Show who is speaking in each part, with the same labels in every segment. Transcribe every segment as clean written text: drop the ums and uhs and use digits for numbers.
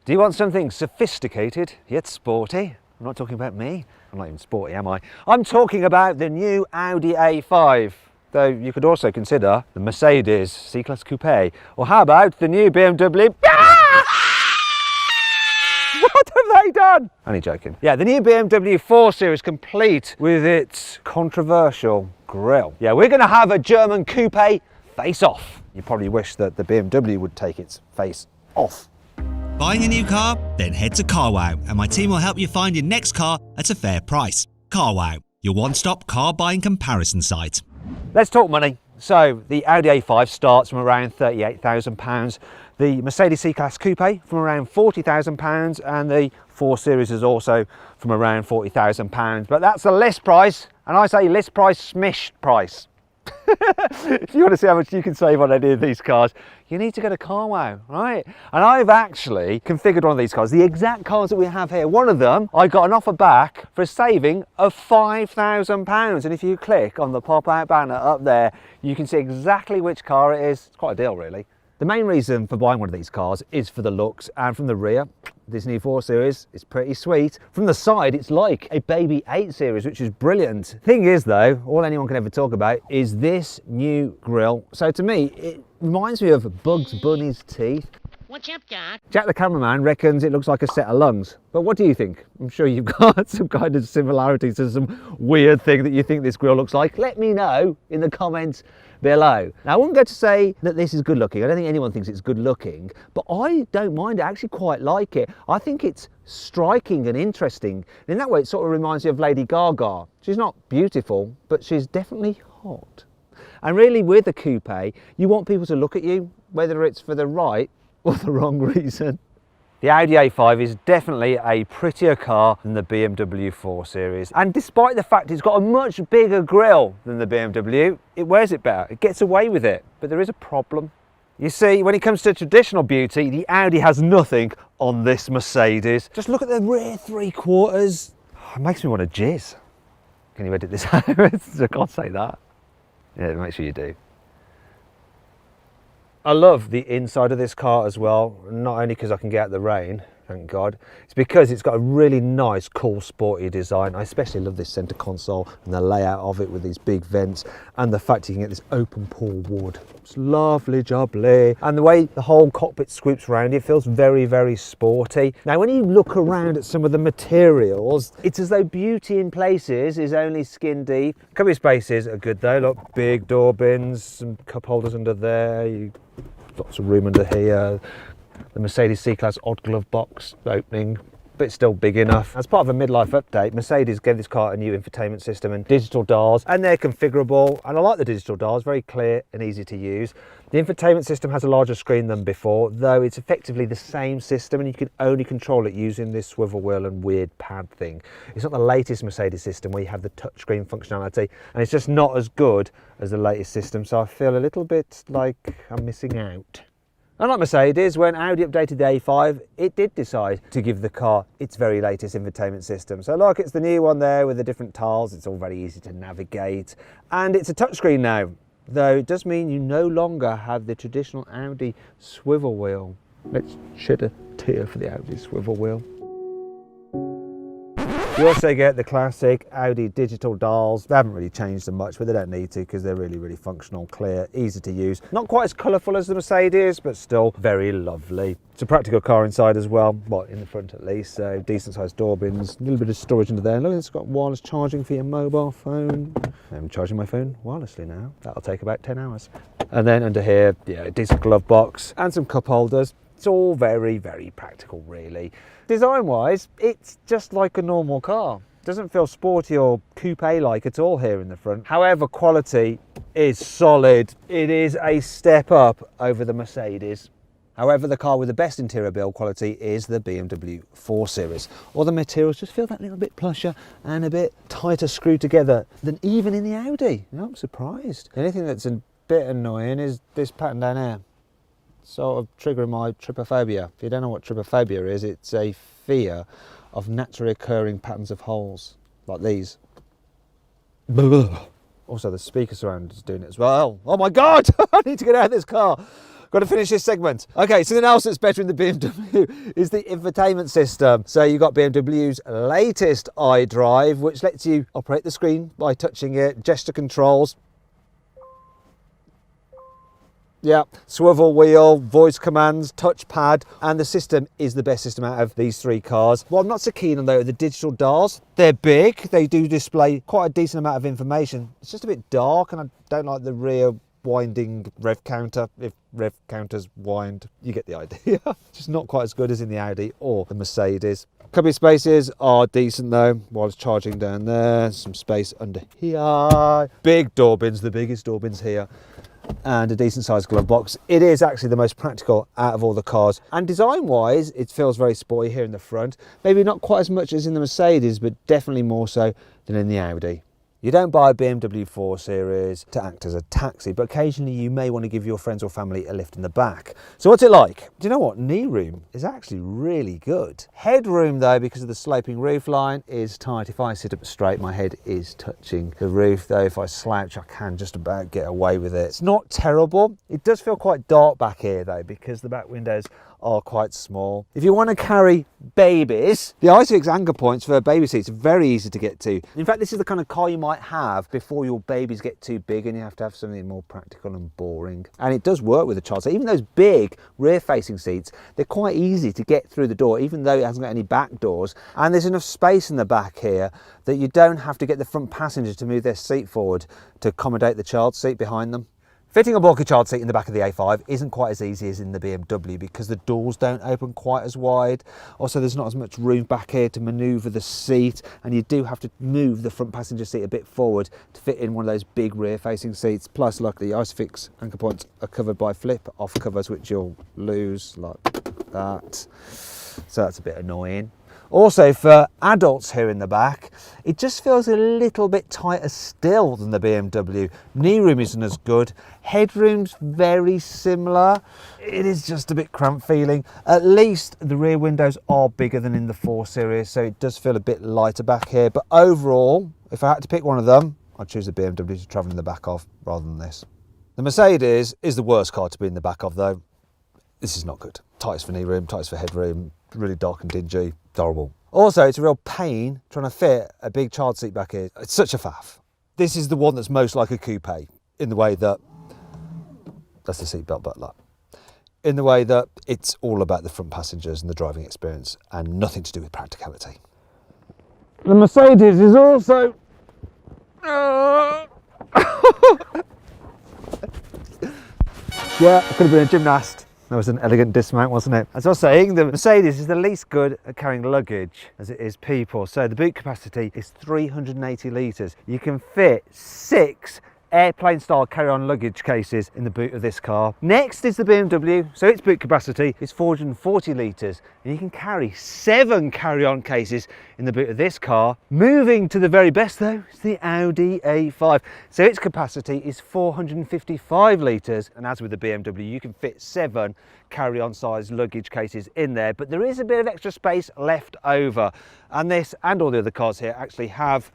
Speaker 1: Do you want something sophisticated yet sporty? I'm not talking about me. I'm not even sporty, am I? I'm talking about the new Audi A5. Though you could also consider the Mercedes C-Class Coupe. Or how about the new BMW... What have they done? Only joking. Yeah, the new BMW 4 Series complete with its controversial grille. Yeah, we're going to have a German coupe face-off. You probably wish that the BMW would take its face off.
Speaker 2: Buying a new car? Then head to CarWow and my team will help you find your next car at a fair price. CarWow, your one-stop car buying comparison site.
Speaker 1: Let's talk money. So the Audi A5 starts from around £38,000. The Mercedes C-Class Coupe from around £40,000, and the 4 Series is also from around £40,000. But that's the list price, and I say list price, smish price. If you want to see how much you can save on any of these cars, you need to go to CarWow, right? And I've actually configured one of these cars, the exact cars that we have here. One of them, I got an offer back for a saving of £5,000. And if you click on the pop-out banner up there, you can see exactly which car it is. It's quite a deal, really. The main reason for buying one of these cars is for the looks, and from the rear, this new 4 Series is pretty sweet. From the side, it's like a baby 8 Series, which is brilliant. Thing is though, all anyone can ever talk about is this new grille. So to me, it reminds me of Bugs Bunny's teeth.
Speaker 3: What's up, Doc?
Speaker 1: Jack the cameraman reckons it looks like a set of lungs. But what do you think? I'm sure you've got some kind of similarities to some weird thing that you think this grille looks like. Let me know in the comments below. Now, I wouldn't go to say that this is good looking. I don't think anyone thinks it's good looking, but I don't mind it. I actually quite like it. I think it's striking and interesting. And in that way, it sort of reminds me of Lady Gaga. She's not beautiful, but she's definitely hot. And really, with a coupe, you want people to look at you, whether it's for the right or the wrong reason. The Audi A5 is definitely a prettier car than the BMW 4 Series. And despite the fact it's got a much bigger grille than the BMW, it wears it better. It gets away with it. But there is a problem. You see, when it comes to traditional beauty, the Audi has nothing on this Mercedes. Just look at the rear 3/4. It makes me want to jizz. Can you edit this out? I can't say that. Yeah, make sure you do. I love the inside of this car as well, not only because I can get out the rain, thank God, it's because it's got a really nice, cool, sporty design. I especially love this centre console and the layout of it with these big vents, and the fact you can get this open pore wood. It's lovely jubbly. And the way the whole cockpit scoops around, it feels very, very sporty. Now, when you look around at some of the materials, it's as though beauty in places is only skin deep. Cubby spaces are good though. Look, big door bins, some cup holders under there. Lots of room under here. The Mercedes C-Class odd glove box opening, but still big enough. As part of a midlife update, Mercedes gave this car a new infotainment system and digital dials, and they're configurable. And I like the digital dials, very clear and easy to use. The infotainment system has a larger screen than before, though it's effectively the same system, and you can only control it using this swivel wheel and weird pad thing. It's not the latest Mercedes system where you have the touchscreen functionality, and it's just not as good as the latest system, so I feel a little bit like I'm missing out. Unlike Mercedes, when Audi updated the A5, it did decide to give the car its very latest infotainment system. So look, it's the new one there with the different tiles. It's all very easy to navigate. And it's a touchscreen now, though it does mean you no longer have the traditional Audi swivel wheel. Let's shed a tear for the Audi swivel wheel. You also get the classic Audi digital dials. They haven't really changed them much, but they don't need to because they're really, really functional, clear, easy to use. Not quite as colourful as the Mercedes, but still very lovely. It's a practical car inside as well, well, in the front at least, so decent sized door bins, a little bit of storage under there. Look, it's got wireless charging for your mobile phone. I'm charging my phone wirelessly now. That'll take about 10 hours. And then under here, yeah, a decent glove box and some cup holders. It's all very, very practical, really. Design-wise, it's just like a normal car. Doesn't feel sporty or coupe-like at all here in the front. However, quality is solid. It is a step up over the Mercedes. However, the car with the best interior build quality is the BMW 4 Series. All the materials just feel that little bit plusher and a bit tighter screwed together than even in the Audi. You know, I'm surprised. The only thing that's a bit annoying is this pattern down here. Sort of triggering my trypophobia. If you don't know what trypophobia is, it's a fear of naturally occurring patterns of holes, like these. Also, the speaker surround is doing it as well. Oh my God, I need to get out of this car. got to finish this segment. Okay, something else that's better in the BMW is the infotainment system. So you've got BMW's latest iDrive, which lets you operate the screen by touching it, gesture controls. Yeah, swivel wheel, voice commands, touchpad, and the system is the best system out of these three cars. What I'm not so keen on though are the digital dials. They're big, they do display quite a decent amount of information. It's just a bit dark and I don't like the rear winding rev counter. If rev counters wind, you get the idea. Just not quite as good as in the Audi or the Mercedes. Cubby spaces are decent though, while it's charging down there. Some space under here. Big door bins, the biggest door bins here. And a decent sized glove box. It is actually the most practical out of all the cars, and design wise it feels very sporty here in the front. Maybe not quite as much as in the Mercedes, but definitely more so than in the Audi. You don't buy a BMW 4 Series to act as a taxi, but occasionally you may want to give your friends or family a lift in the back. So what's it like? Do you know what? Knee room is actually really good. Headroom though, because of the sloping roof line, is tight. If I sit up straight, my head is touching the roof though. If I slouch, I can just about get away with it. It's not terrible. It does feel quite dark back here though, because the back windows are quite small. If you want to carry babies, the ISOFIX anchor points for baby seats are very easy to get to. In fact, this is the kind of car you might have before your babies get too big and you have to have something more practical and boring. And it does work with a child. So even those big rear-facing seats, they're quite easy to get through the door, even though it hasn't got any back doors. And there's enough space in the back here that you don't have to get the front passengers to move their seat forward to accommodate the child seat behind them. Fitting a bulky child seat in the back of the A5 isn't quite as easy as in the BMW because the doors don't open quite as wide. Also, there's not as much room back here to manoeuvre the seat, and you do have to move the front passenger seat a bit forward to fit in one of those big rear-facing seats. Plus, like the ISOFIX anchor points are covered by flip-off covers, which you'll lose like that. So that's a bit annoying. Also, for adults here in the back, it just feels a little bit tighter still than the BMW. Knee room isn't as good. Headroom's very similar. It is just a bit cramped feeling. At least the rear windows are bigger than in the 4 Series, so it does feel a bit lighter back here. But overall, if I had to pick one of them, I'd choose the BMW to travel in the back of rather than this. The Mercedes is the worst car to be in the back of though. This is not good. Tightest for knee room, tightest for headroom, really dark and dingy, horrible. Also, it's a real pain trying to fit a big child seat back here. It's such a faff. This is the one that's most like a coupe in the way that, that's the seatbelt butler, in the way that it's all about the front passengers and the driving experience and nothing to do with practicality. The Mercedes is also yeah, I could have been a gymnast. That was an elegant dismount, wasn't it? As I was saying, the Mercedes is the least good at carrying luggage as it is people. So the boot capacity is 380 litres. You can fit 6 airplane style carry-on luggage cases in the boot of this car. Next is the BMW, so its boot capacity is 440 litres and you can carry 7 carry-on cases in the boot of this car. Moving to the very best though is the Audi A5, so its capacity is 455 litres, and as with the BMW you can fit 7 carry-on size luggage cases in there, but there is a bit of extra space left over, and this and all the other cars here actually have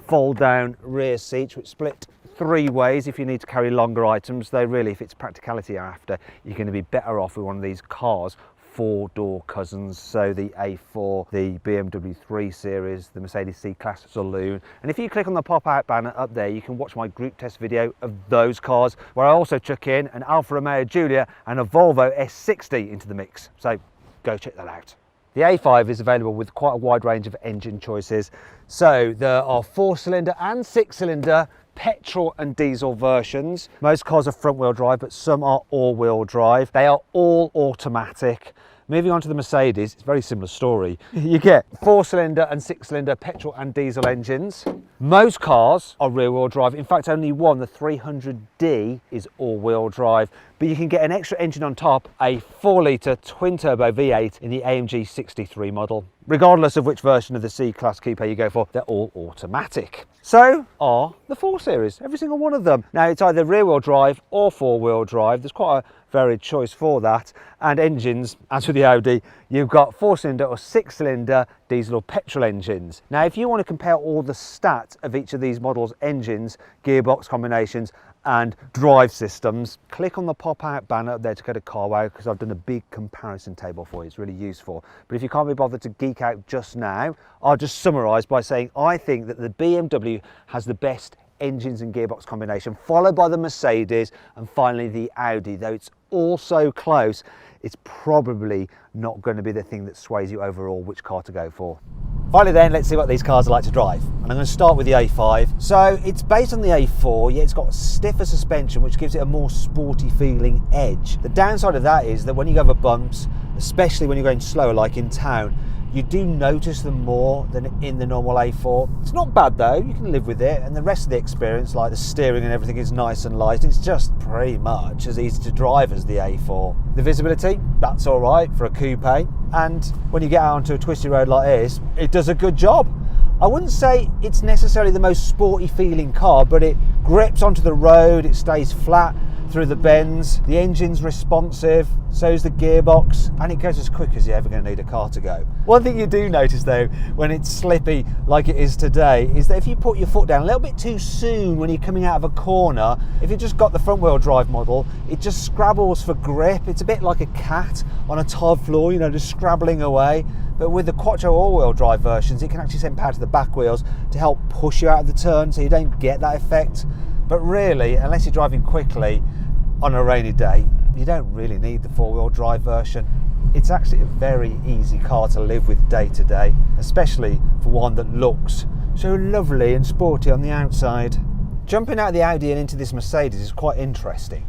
Speaker 1: fold down rear seats which split 3 ways if you need to carry longer items, though really if it's practicality you're after, you're going to be better off with one of these cars 4-door cousins, so the A4, the BMW 3 Series, the Mercedes C-Class Saloon. And if you click on the pop-out banner up there, you can watch my group test video of those cars, where I also chuck in an Alfa Romeo Giulia and a Volvo S60 into the mix, so go check that out. The A5 is available with quite a wide range of engine choices, so there are 4-cylinder and 6-cylinder petrol and diesel versions. Most cars are front-wheel drive, but some are all-wheel drive. They are all automatic. Moving on to the Mercedes, it's a very similar story. You get 4-cylinder and 6-cylinder petrol and diesel engines. Most cars are rear-wheel drive. In fact, only one, the 300D, is all-wheel drive. But you can get an extra engine on top, a 4-litre twin-turbo V8 in the AMG 63 model. Regardless of which version of the C-Class Coupe you go for, they're all automatic. So are the 4 Series, every single one of them. Now it's either rear-wheel drive or 4-wheel drive. There's quite a varied choice for that. And engines, as with the Audi, you've got 4-cylinder or 6-cylinder diesel or petrol engines. Now if you want to compare all the stats of each of these models' engines, gearbox combinations and drive systems, click on the pop-out banner up there to go to CarWow, because I've done a big comparison table for you. It's really useful. But if you can't be bothered to geek out just now, I'll just summarise by saying I think that the BMW has the best engines and gearbox combination, followed by the Mercedes, and finally the Audi. Though it's all so close, it's probably not going to be the thing that sways you overall which car to go for. Finally then, let's see what these cars are like to drive. And I'm going to start with the A5. So it's based on the A4, yet it's got stiffer suspension, which gives it a more sporty feeling edge. The downside of that is that when you go over bumps, especially when you're going slower like in town, you do notice them more than in the normal A4. It's not bad though, you can live with it, and the rest of the experience, like the steering and everything, is nice and light. It's just pretty much as easy to drive as the A4. The visibility, that's all right for a coupe, and when you get out onto a twisty road like this, it does a good job. I wouldn't say it's necessarily the most sporty feeling car, but it grips onto the road, it stays flat through the bends, the engine's responsive, so is the gearbox, and it goes as quick as you're ever going to need a car to go. One thing you do notice though, when it's slippy like it is today, is that if you put your foot down a little bit too soon when you're coming out of a corner, if you just got the front wheel drive model, it just scrabbles for grip. It's a bit like a cat on a tiled floor, you know, just scrabbling away. But with the Quattro all-wheel drive versions, it can actually send power to the back wheels to help push you out of the turn, so you don't get that effect. But really, unless you're driving quickly on a rainy day, you don't really need the four-wheel drive version. It's actually a very easy car to live with day to day, especially for one that looks so lovely and sporty on the outside. Jumping out of the Audi and into this Mercedes is quite interesting.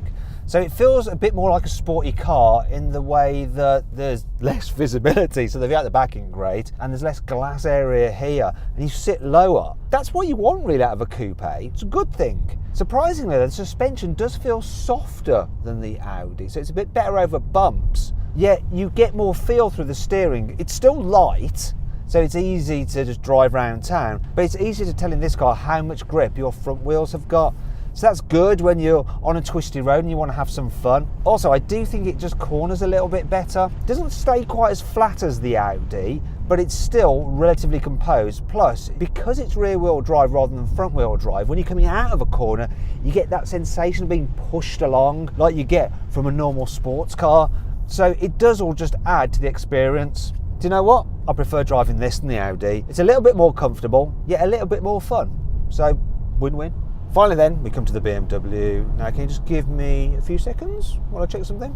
Speaker 1: So it feels a bit more like a sporty car in the way that there's less visibility, so the view out the back isn't great, and there's less glass area here, and you sit lower. That's what you want really out of a coupe. It's a good thing. Surprisingly, the suspension does feel softer than the Audi, so it's a bit better over bumps, yet you get more feel through the steering. It's still light, so it's easy to just drive around town, but it's easy to tell in this car how much grip your front wheels have got. So that's good when you're on a twisty road and you want to have some fun. Also, I do think it just corners a little bit better. It doesn't stay quite as flat as the Audi, but it's still relatively composed. Plus, because it's rear wheel drive rather than front wheel drive, when you're coming out of a corner, you get that sensation of being pushed along like you get from a normal sports car. So it does all just add to the experience. Do you know what? I prefer driving this than the Audi. It's a little bit more comfortable, yet a little bit more fun. So, win-win. Finally then, we come to the BMW. Now, can you just give me a few seconds while I check something?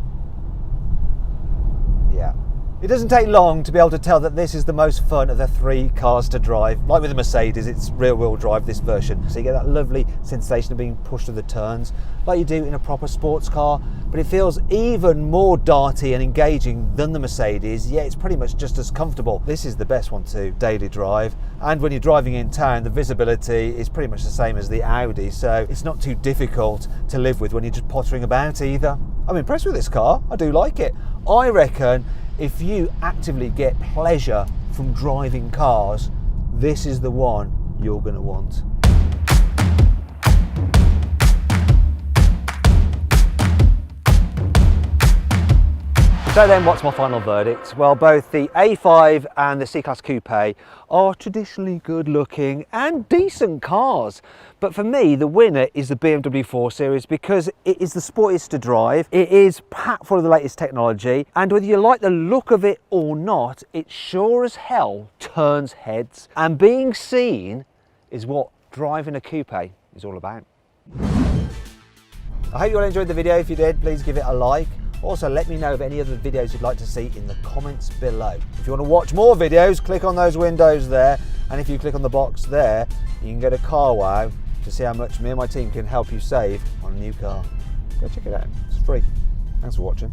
Speaker 1: Yeah. It doesn't take long to be able to tell that this is the most fun of the three cars to drive. Like with the Mercedes, it's rear-wheel drive, this version. So you get that lovely sensation of being pushed to the turns, like you do in a proper sports car. But it feels even more darty and engaging than the Mercedes, yet it's pretty much just as comfortable. This is the best one to daily drive. And when you're driving in town, the visibility is pretty much the same as the Audi, so it's not too difficult to live with when you're just pottering about either. I'm impressed with this car. I do like it. I reckon if you actively get pleasure from driving cars, this is the one you're going to want. So then, what's my final verdict? Well, both the A5 and the C-Class Coupe are traditionally good looking and decent cars. But for me, the winner is the BMW 4 Series because it is the sportiest to drive, it is packed full of the latest technology, and whether you like the look of it or not, it sure as hell turns heads. And being seen is what driving a coupe is all about. I hope you all enjoyed the video. If you did, please give it a like. Also, let me know of any other videos you'd like to see in the comments below. If you want to watch more videos, click on those windows there. And if you click on the box there, you can go to CarWow to see how much me and my team can help you save on a new car. Go check it out. It's free. Thanks for watching.